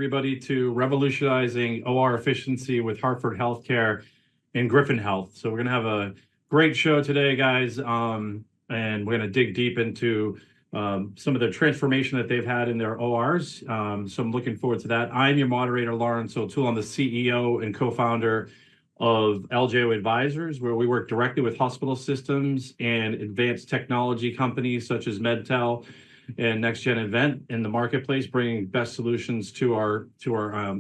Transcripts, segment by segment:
everybody to Revolutionizing OR Efficiency with Hartford HealthCare and Griffin Health. So we're going to have a great show today, guys, and we're going to dig deep into some of the transformation that they've had in their ORs. So I'm looking forward to that. I'm your moderator, Lawrence O'Toole. I'm the CEO and co-founder of LJO Advisors, where we work directly with hospital systems and advanced technology companies such as Medtel and NextGen event in the marketplace, bringing best solutions to our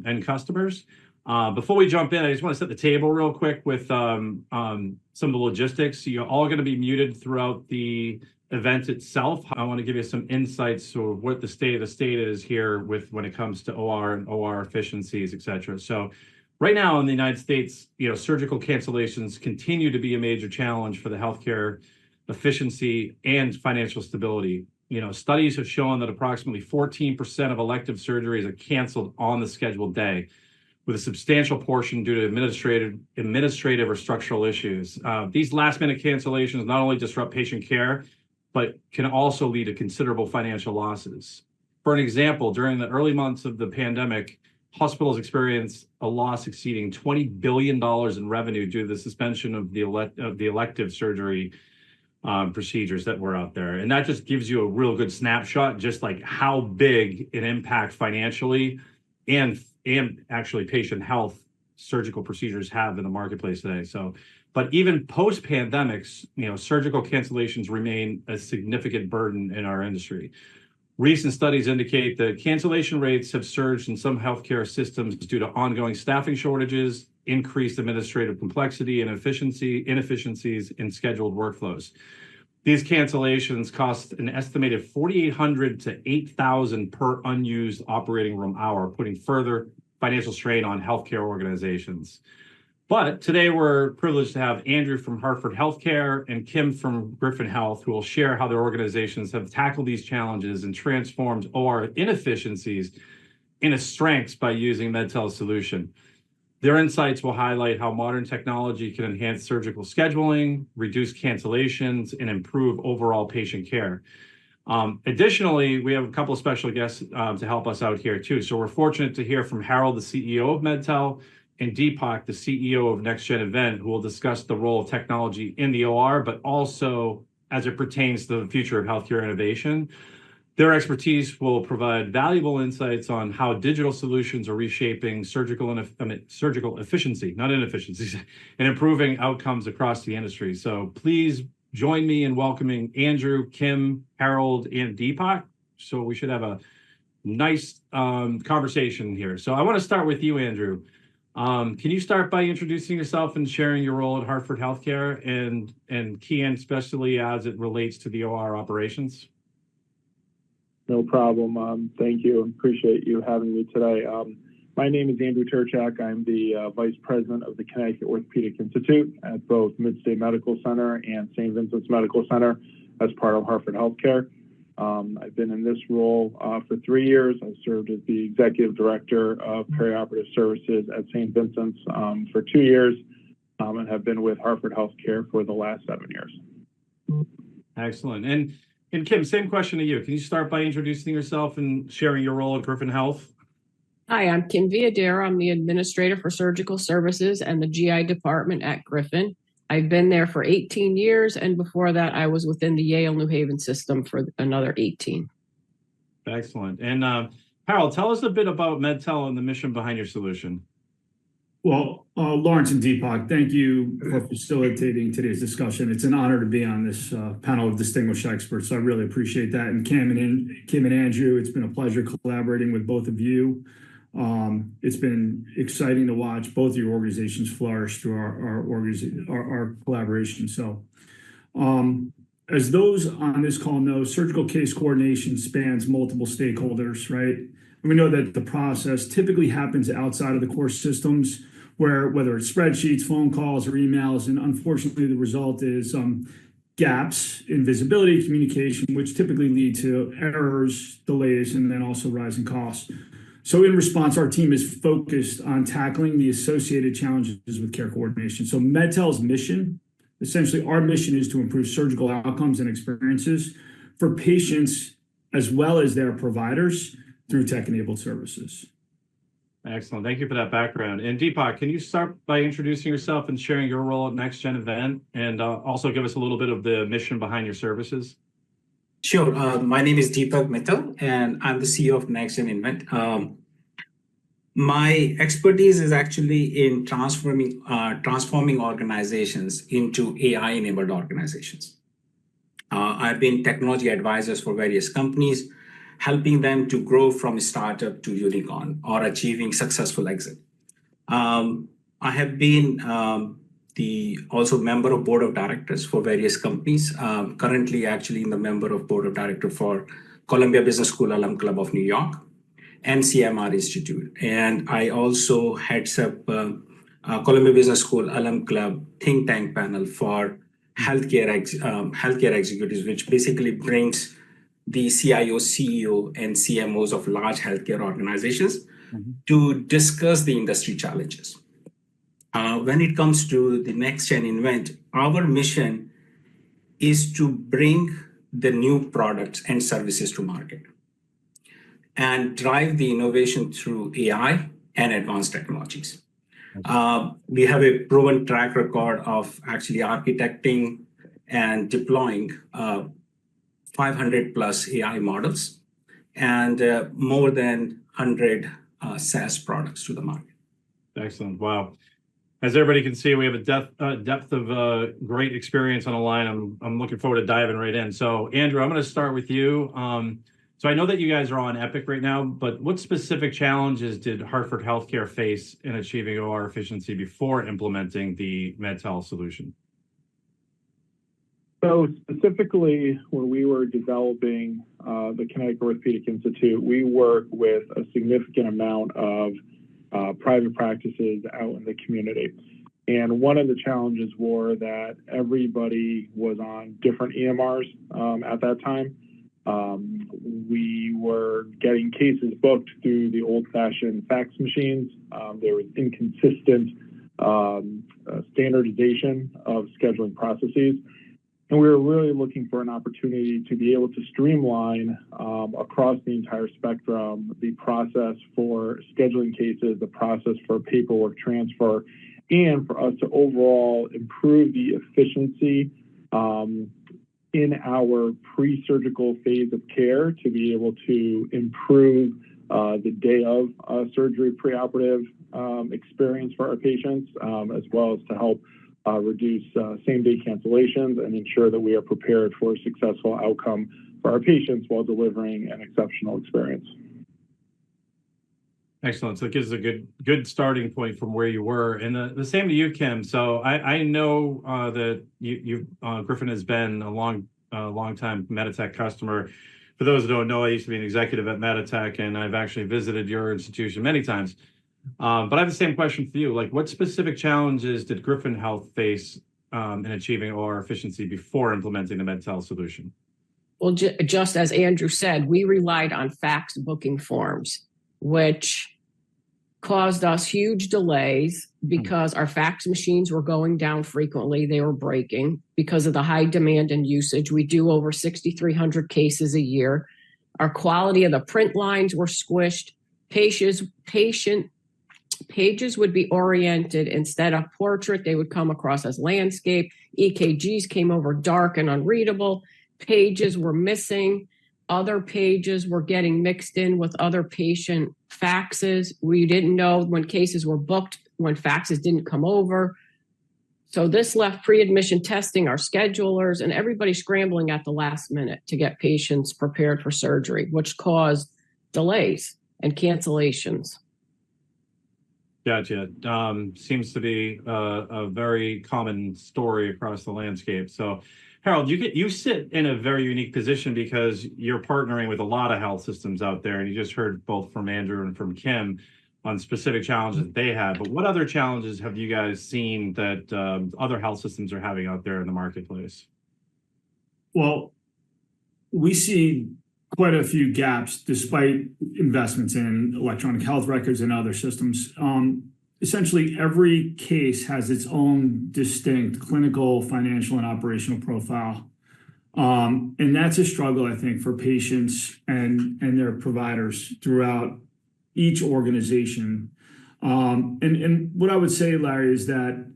end customers. Before we jump in, I just want to set the table real quick with some of the logistics. You're all going to be muted throughout the event itself. I want to give you some insights to what the state is here when it comes to OR and OR efficiencies, et cetera. So right now in the United States, surgical cancellations continue to be a major challenge for the healthcare efficiency and financial stability. Studies have shown that approximately 14% of elective surgeries are canceled on the scheduled day, with a substantial portion due to administrative or structural issues. These last-minute cancellations not only disrupt patient care, but can also lead to considerable financial losses. For an example, during the early months of the pandemic, hospitals experienced a loss exceeding $20 billion in revenue due to the suspension of the elective surgery procedures that were out there. And that just gives you a real good snapshot, just like how big an impact financially and actually patient health surgical procedures have in the marketplace today. But even post-pandemics, surgical cancellations remain a significant burden in our industry. Recent studies indicate that cancellation rates have surged in some healthcare systems due to ongoing staffing shortages, increased administrative complexity, and inefficiencies in scheduled workflows. These cancellations cost an estimated $4,800 to $8,000 per unused operating room hour, putting further financial strain on healthcare organizations. But today we're privileged to have Andrew from Hartford HealthCare and Kim from Griffin Health, who will share how their organizations have tackled these challenges and transformed OR inefficiencies into strengths by using Medtel's solution. Their insights will highlight how modern technology can enhance surgical scheduling, reduce cancellations, and improve overall patient care. Additionally, we have a couple of special guests to help us out here too. So we're fortunate to hear from Harold, the CEO of Medtel, and Deepak, the CEO of NextGen event, who will discuss the role of technology in the OR, but also as it pertains to the future of healthcare innovation. Their expertise will provide valuable insights on how digital solutions are reshaping surgical efficiency, not inefficiencies, and improving outcomes across the industry. So please join me in welcoming Andrew, Kim, Harold, and Deepak. So we should have a nice conversation here. So I want to start with you, Andrew. Can you start by introducing yourself and sharing your role at Hartford HealthCare and key, and especially as it relates to the OR operations? No problem. Thank you. Appreciate you having me today. My name is Andrew Turczak. I'm the Vice President of the Connecticut Orthopaedic Institute at both Midstate Medical Center and St. Vincent's Medical Center as part of Hartford HealthCare. I've been in this role for 3 years. I served as the Executive Director of Perioperative Services at St. Vincent's for 2 years and have been with Hartford HealthCare for the last 7 years. Excellent. And Kim, same question to you. Can you start by introducing yourself and sharing your role at Griffin Health? Hi, I'm Kim Viadero. I'm the Administrator for Surgical Services and the GI Department at Griffin. I've been there for 18 years, and before that, I was within the Yale New Haven system for another 18. Excellent. And Harold, tell us a bit about Medtel and the mission behind your solution. Well, Lawrence and Deepak, thank you for facilitating today's discussion. It's an honor to be on this panel of distinguished experts, so I really appreciate that. And Kim and Andrew, it's been a pleasure collaborating with both of you. It's been exciting to watch both of your organizations flourish through our collaboration. So, as those on this call know, surgical case coordination spans multiple stakeholders, right? And we know that the process typically happens outside of the core systems, whether it's spreadsheets, phone calls, or emails, and unfortunately the result is gaps in visibility, communication, which typically lead to errors, delays, and then also rising costs. So in response, our team is focused on tackling the associated challenges with care coordination. So Medtel's mission, essentially our mission, is to improve surgical outcomes and experiences for patients as well as their providers through tech-enabled services. Excellent. Thank you for that background. And Deepak, can you start by introducing yourself and sharing your role at NextGen event, and also give us a little bit of the mission behind your services? Sure. My name is Deepak Mittal, and I'm the CEO of NextGen Invent. My expertise is actually in transforming organizations into AI-enabled organizations. I've been technology advisors for various companies, helping them to grow from a startup to unicorn or achieving successful exit. I have been also member of board of directors for various companies. Currently, actually, in the member of board of directors for Columbia Business School Alum Club of New York and CMR Institute. And I also heads up Columbia Business School Alum Club think tank panel for healthcare executives, which basically brings the CIO, CEO, and CMOs of large healthcare organizations to discuss the industry challenges. When it comes to the NextGen Invent, our mission is to bring the new products and services to market and drive the innovation through AI and advanced technologies. We have a proven track record of actually architecting and deploying 500 plus AI models and more than 100 SaaS products to the market. Excellent. Wow. As everybody can see, we have a depth of great experience on the line. I'm looking forward to diving right in. So, Andrew, I'm going to start with you. So I know that you guys are on Epic right now, but what specific challenges did Hartford HealthCare face in achieving OR efficiency before implementing the Medtel solution? So specifically, when we were developing the Connecticut Orthopaedic Institute, we work with a significant amount of private practices out in the community. And one of the challenges were that everybody was on different EMRs at that time. We were getting cases booked through the old-fashioned fax machines. There was inconsistent standardization of scheduling processes. And we were really looking for an opportunity to be able to streamline across the entire spectrum the process for scheduling cases, the process for paperwork transfer, and for us to overall improve the efficiency in our pre-surgical phase of care to be able to improve the day of surgery preoperative experience for our patients, as well as to help reduce same-day cancellations and ensure that we are prepared for a successful outcome for our patients while delivering an exceptional experience. Excellent. So it gives a good starting point from where you were. And the same to you, Kim. So I know that Griffin has been a long time Meditech customer. For those who don't know, I used to be an executive at Meditech, and I've actually visited your institution many times. But I have the same question for you. Like, what specific challenges did Griffin Health face in achieving OR efficiency before implementing the Medtel solution? Well, just as Andrew said, we relied on fax booking forms, which caused us huge delays because our fax machines were going down frequently. They were breaking because of the high demand and usage. We do over 6,300 cases a year. Our quality of the print lines were squished. Pages would be oriented instead of portrait. They would come across as landscape. EKGs came over dark and unreadable. Pages were missing. Other pages were getting mixed in with other patient faxes. We didn't know when cases were booked, when faxes didn't come over. So this left pre-admission testing, our schedulers, and everybody scrambling at the last minute to get patients prepared for surgery, which caused delays and cancellations. Gotcha. Seems to be a very common story across the landscape. So, Harold, you sit in a very unique position because you're partnering with a lot of health systems out there, and you just heard both from Andrew and from Kim on specific challenges that they have. But what other challenges have you guys seen that other health systems are having out there in the marketplace? Well, we see quite a few gaps despite investments in electronic health records and other systems. Essentially, every case has its own distinct clinical, financial, and operational profile. And that's a struggle, I think, for patients and their providers throughout each organization. And what I would say, Larry, is that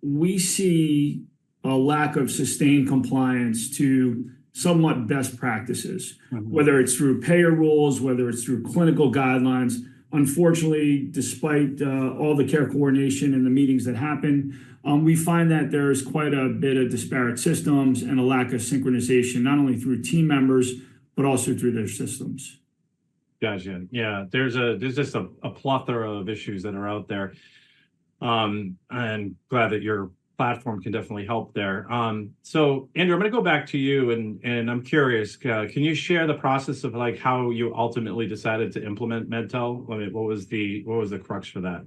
we see a lack of sustained compliance to somewhat best practices, whether it's through payer rules, whether it's through clinical guidelines. Unfortunately, despite all the care coordination and the meetings that happen, we find that there's quite a bit of disparate systems and a lack of synchronization, not only through team members, but also through their systems. Gotcha. Yeah, there's just a plethora of issues that are out there. And glad that your platform can definitely help there. So Andrew, I'm going to go back to you, and I'm curious, can you share the process of like how you ultimately decided to implement Medtel? I mean, what was the crux for that?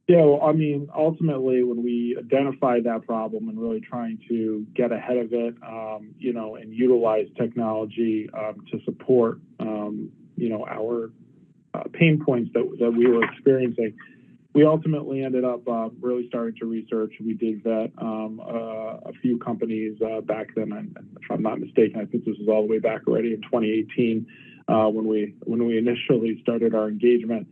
Yeah, well, I mean, ultimately, when we identified that problem and really trying to get ahead of it, and utilize technology to support, our pain points that we were experiencing, we ultimately ended up really starting to research. We did vet a few companies back then, and if I'm not mistaken, I think this was all the way back already in 2018 when we initially started our engagement.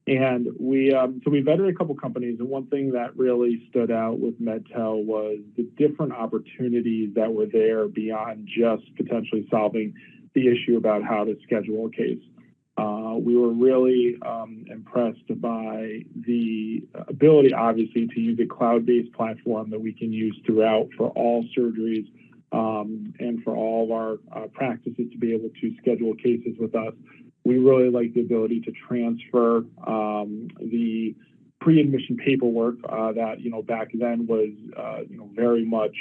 And we vetted a couple companies, and one thing that really stood out with Medtel was the different opportunities that were there beyond just potentially solving the issue about how to schedule a case. We were really impressed by the ability, obviously, to use a cloud-based platform that we can use throughout for all surgeries and for all of our practices to be able to schedule cases with us. We really like the ability to transfer the pre-admission paperwork that, back then was, very much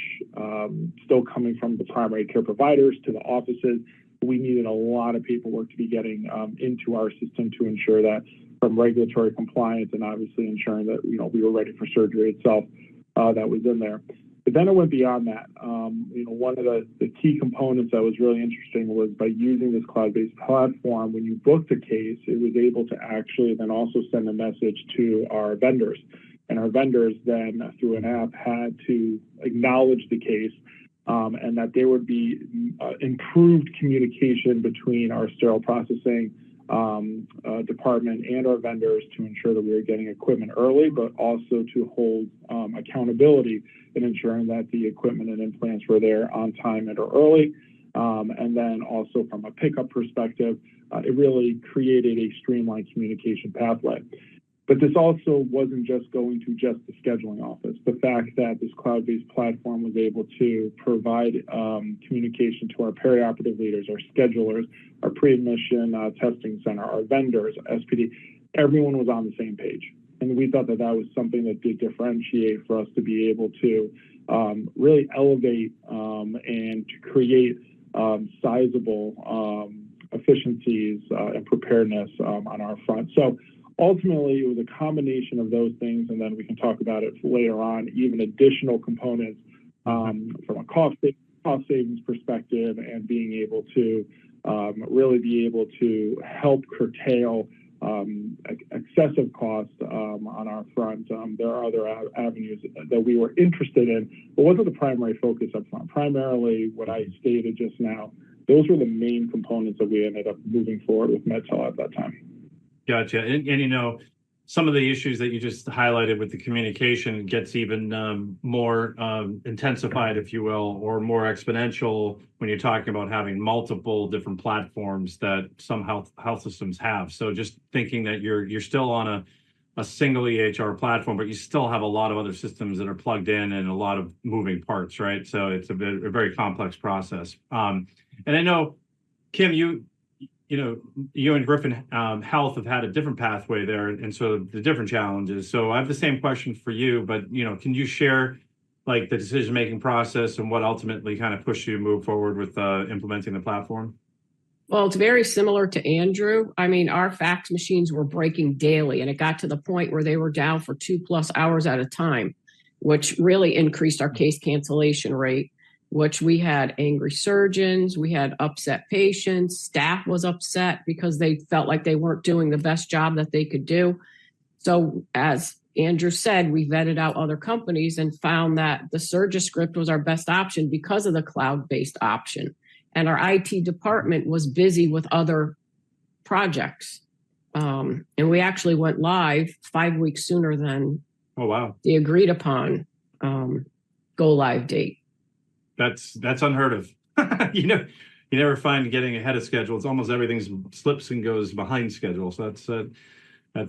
still coming from the primary care providers to the offices. We needed a lot of paperwork to be getting into our system to ensure that from regulatory compliance and obviously ensuring that, we were ready for surgery itself that was in there. But then it went beyond that. One of the key components that was really interesting was by using this cloud-based platform, when you booked a case, it was able to actually then also send a message to our vendors. And our vendors then, through an app, had to acknowledge the case and that there would be improved communication between our sterile processing department and our vendors to ensure that we were getting equipment early, but also to hold accountability in ensuring that the equipment and implants were there on time and or early. And then also from a pickup perspective, it really created a streamlined communication pathway. But this also wasn't just going to just the scheduling office. The fact that this cloud-based platform was able to provide communication to our perioperative leaders, our schedulers, our pre-admission testing center, our vendors, SPD, everyone was on the same page. And we thought that that was something that did differentiate for us to be able to really elevate and to create sizable efficiencies and preparedness on our front. So ultimately, it was a combination of those things, and then we can talk about it later on, even additional components from a cost savings perspective and being able to really be able to help curtail excessive costs on our front. There are other avenues that we were interested in, but wasn't the primary focus up front. Primarily, what I stated just now, those were the main components that we ended up moving forward with Medtel at that time. Gotcha. And some of the issues that you just highlighted with the communication gets even more intensified, if you will, or more exponential when you're talking about having multiple different platforms that some health systems have. So just thinking that you're still on a single EHR platform, but you still have a lot of other systems that are plugged in and a lot of moving parts, right? So it's a very complex process. And I know, Kim, you and Griffin Health have had a different pathway there, and so the different challenges. So I have the same question for you, but can you share like the decision-making process and what ultimately kind of pushed you to move forward with implementing the platform? Well, it's very similar to Andrew. I mean, our fax machines were breaking daily, and it got to the point where they were down for 2+ hours at a time, which really increased our case cancellation rate, which we had angry surgeons, we had upset patients, staff was upset because they felt like they weren't doing the best job that they could do. So as Andrew said, we vetted out other companies and found that the SurgiScript was our best option because of the cloud-based option. And our IT department was busy with other projects. And we actually went live 5 weeks sooner than Oh, wow. the agreed upon go live date. That's unheard of. You never find getting ahead of schedule. It's almost everything slips and goes behind schedule. So that's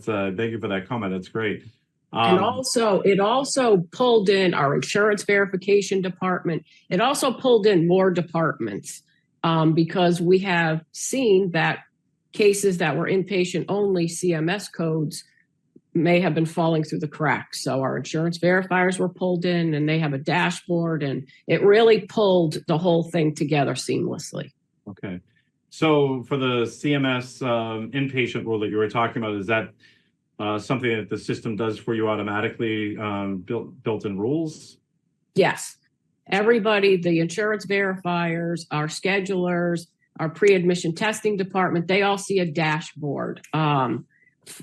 thank you for that comment. That's great. And also, it also pulled in our insurance verification department. It also pulled in more departments because we have seen that cases that were inpatient only CMS codes may have been falling through the cracks. So our insurance verifiers were pulled in and they have a dashboard, and it really pulled the whole thing together seamlessly. Okay. So for the CMS inpatient rule that you were talking about, is that something that the system does for you automatically, built-in rules? Yes. Everybody, the insurance verifiers, our schedulers, our pre-admission testing department, they all see a dashboard.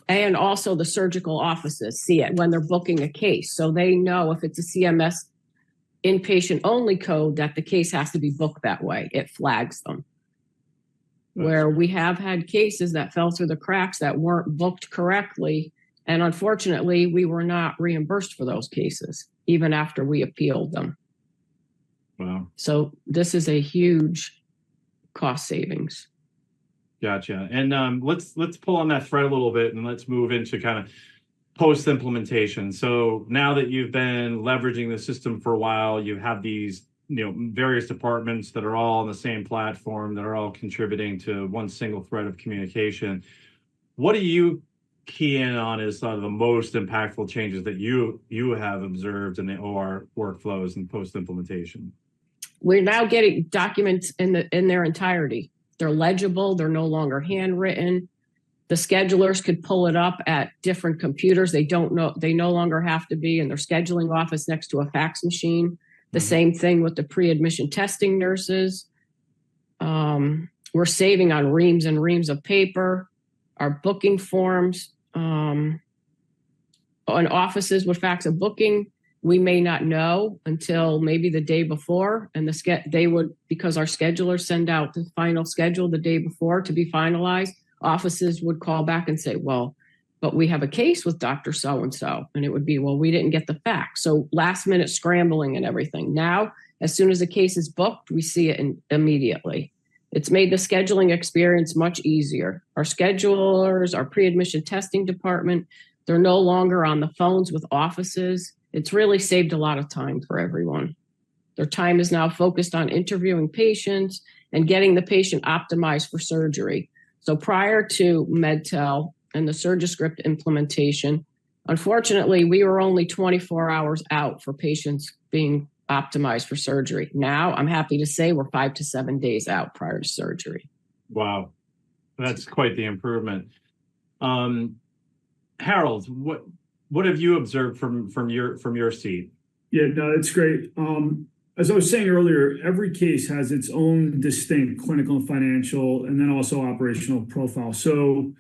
And also the surgical offices see it when they're booking a case. So they know if it's a CMS inpatient only code that the case has to be booked that way. It flags them. Where we have had cases that fell through the cracks that weren't booked correctly. And unfortunately, we were not reimbursed for those cases, even after we appealed them. Wow. So this is a huge cost savings. Gotcha. And let's pull on that thread a little bit and let's move into kind of post implementation. So now that you've been leveraging the system for a while, you have these various departments that are all on the same platform, that are all contributing to one single thread of communication. What do you key in on as sort of the most impactful changes that you have observed in the OR workflows and post implementation? We're now getting documents in their entirety. They're legible. They're no longer handwritten. The schedulers could pull it up at different computers. They no longer have to be in their scheduling office next to a fax machine. The same thing with the pre-admission testing nurses. We're saving on reams and reams of paper. Our booking forms on offices with fax a booking, we may not know until maybe the day before, and because our schedulers send out the final schedule the day before to be finalized. Offices would call back and say, well, but we have a case with Dr. So-and-so. And it would be, well, we didn't get the fax. So last minute scrambling and everything. Now, as soon as a case is booked, we see it immediately. It's made the scheduling experience much easier. Our schedulers, our pre-admission testing department, they're no longer on the phones with offices. It's really saved a lot of time for everyone. Their time is now focused on interviewing patients and getting the patient optimized for surgery. So prior to Medtel and the SurgiScript implementation, unfortunately, we were only 24 hours out for patients being optimized for surgery. Now, I'm happy to say we're 5 to 7 days out prior to surgery. Wow, that's quite the improvement. Harold, what have you observed from your seat? Yeah, no, that's great. As I was saying earlier, every case has its own distinct clinical and financial, and then also operational profile. So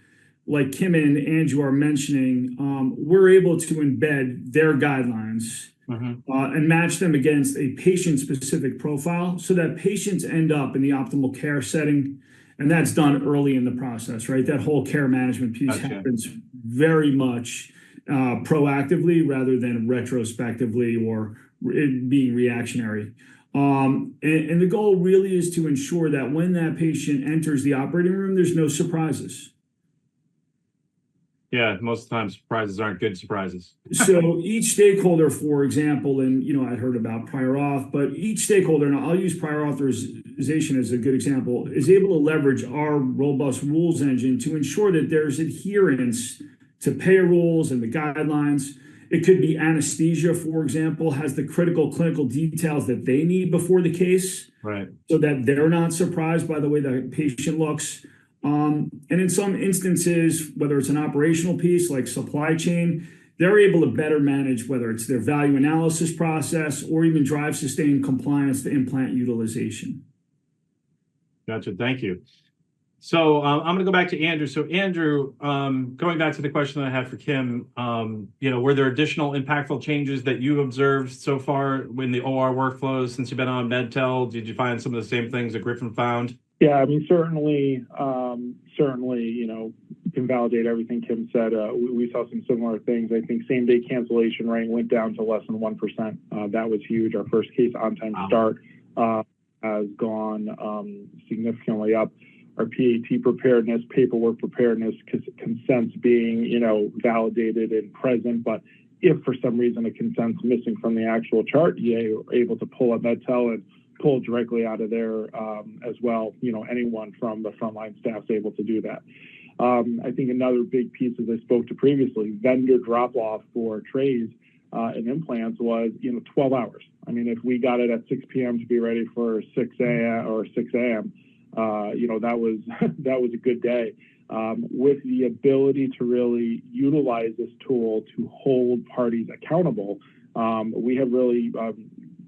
like Kim and Andrew are mentioning, we're able to embed their guidelines and match them against a patient-specific profile so that patients end up in the optimal care setting. And that's done early in the process, right? That whole care management piece happens very much proactively rather than retrospectively or being reactionary. And the goal really is to ensure that when that patient enters the operating room, there's no surprises. Yeah, most of the time surprises aren't good surprises. So each stakeholder, for example, and I heard about prior auth, but each stakeholder, and I'll use prior authorization as a good example, is able to leverage our robust rules engine to ensure that there's adherence to payer rules and the guidelines. It could be anesthesia, for example, has the critical clinical details that they need before the case, right? So that they're not surprised by the way the patient looks. And in some instances, whether it's an operational piece like supply chain, they're able to better manage whether it's their value analysis process or even drive sustained compliance to implant utilization. Gotcha. Thank you. So I'm going to go back to Andrew. So Andrew, going back to the question that I had for Kim, were there additional impactful changes that you observed so far in the OR workflows since you've been on Medtel? Did you find some of the same things that Griffin found? Yeah, I mean, certainly, you know, you can validate everything Kim said. We saw some similar things. I think same-day cancellation rate went down to less than 1%. That was huge. Our first case on-time start has gone significantly up. Our PAT preparedness, paperwork preparedness, consents being, you know, validated and present, but if for some reason a consent's missing from the actual chart, you're able to pull up Medtel and pull directly out of there as well. You know, anyone from the frontline staff is able to do that. I think another big piece, as I spoke to previously, vendor drop-off for trays and implants was, you know, 12 hours. I mean, if we got it at 6 p.m. to be ready for 6 a.m. or 6 a.m., you know, that was a good day. With the ability to really utilize this tool to hold parties accountable, we have really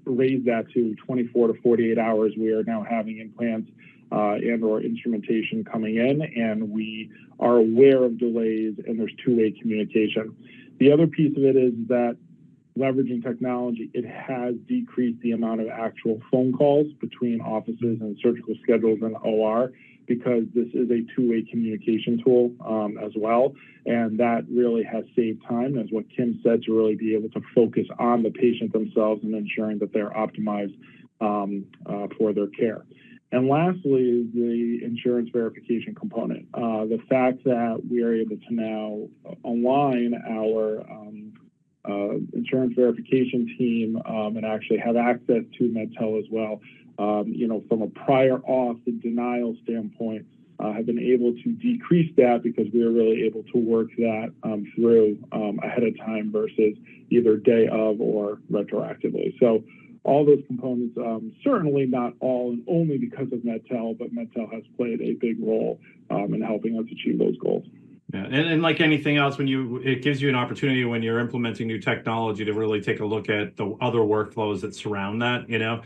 raised that to 24 to 48 hours. We are now having implants and or instrumentation coming in, and we are aware of delays, and there's two-way communication. The other piece of it is that leveraging technology, it has decreased the amount of actual phone calls between offices and surgical schedules and OR, because this is a two-way communication tool as well. And that really has saved time, as what Kim said, to really be able to focus on the patient themselves and ensuring that they're optimized for their care. And lastly is the insurance verification component. The fact that we are able to now align our insurance verification team and actually have access to Medtel as well, you know, from a prior auth and denial standpoint, have been able to decrease that because we are really able to work that through ahead of time versus either day of or retroactively. So all those components, certainly not all and only because of Medtel, but Medtel has played a big role in helping us achieve those goals. Yeah, and like anything else, it gives you an opportunity when you're implementing new technology to really take a look at the other workflows that surround that, you know.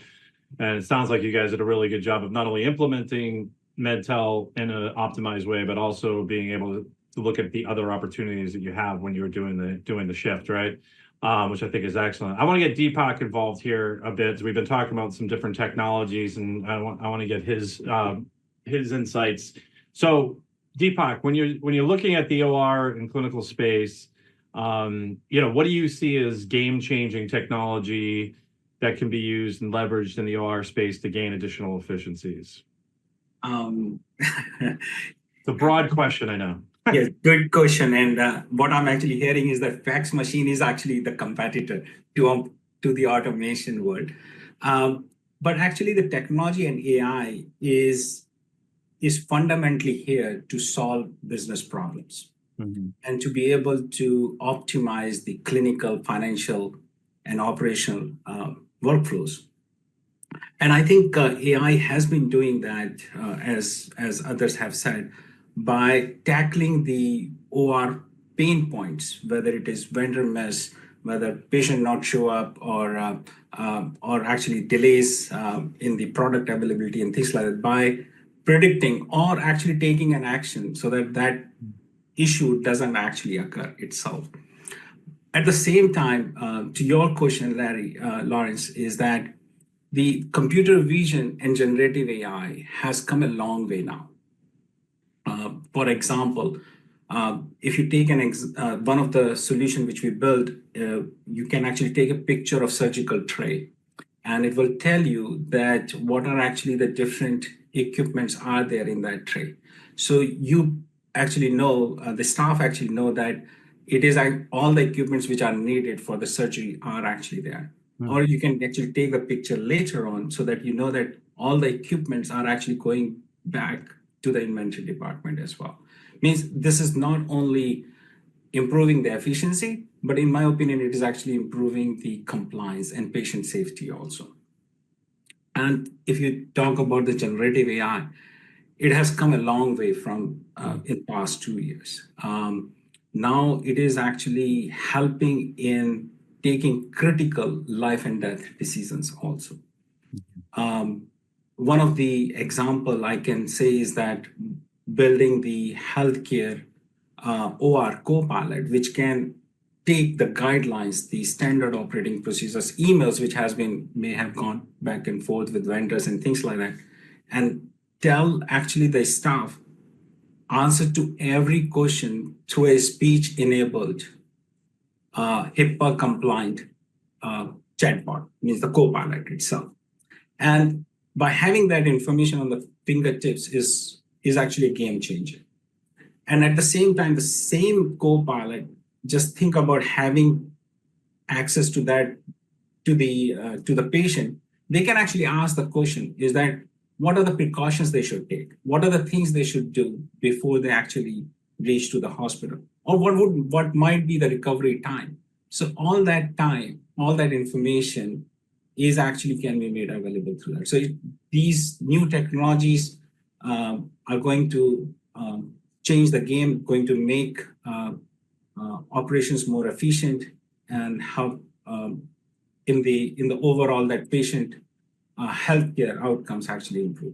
And it sounds like you guys did a really good job of not only implementing Medtel in an optimized way, but also being able to look at the other opportunities that you have when you're doing the shift, right? Which I think is excellent. I want to get Deepak involved here a bit. We've been talking about some different technologies, and I want to get his insights. So Deepak, when you're looking at the OR and clinical space, you know, what do you see as game-changing technology that can be used and leveraged in the OR space to gain additional efficiencies? It's a broad question, I know. Yes, good question. And what I'm actually hearing is that fax machine is actually the competitor to the automation world. But actually, the technology and AI is fundamentally here to solve business problems and to be able to optimize the clinical, financial, and operational workflows. And I think AI has been doing that, as others have said, by tackling the OR pain points, whether it is vendor mess, whether patient not show up, or actually delays in the product availability and things like that, by predicting or actually taking an action so that that issue doesn't actually occur itself. At the same time, to your question, Lawrence, is that the computer vision and generative AI has come a long way now. For example, if you take one of the solutions which we built, you can actually take a picture of surgical tray, and it will tell you that what are actually the different equipments are there in that tray. So you actually know, the staff actually know that it is all the equipments which are needed for the surgery are actually there. Or you can actually take the picture later on so that you know that all the equipments are actually going back to the inventory department as well. Means this is not only improving the efficiency, but in my opinion, it is actually improving the compliance and patient safety also. And if you talk about the generative AI, it has come a long way from in the past 2 years. Now it is actually helping in taking critical life and death decisions also. One of the example I can say is that building the HealthCare OR Copilot, which can take the guidelines, the standard operating procedures, emails, which may have gone back and forth with vendors and things like that, and tell actually the staff answer to every question through a speech-enabled, HIPAA-compliant chatbot, means the co-pilot itself. And by having that information on the fingertips is actually a game changer. And at the same time, the same co-pilot, just think about having access to that to the patient. They can actually ask the question: is that what are the precautions they should take? What are the things they should do before they actually reach to the hospital? Or what might be the recovery time? So all that time, all that information is actually can be made available through that. So these new technologies are going to change the game, going to make operations more efficient and help in the overall that patient healthcare outcomes actually improve.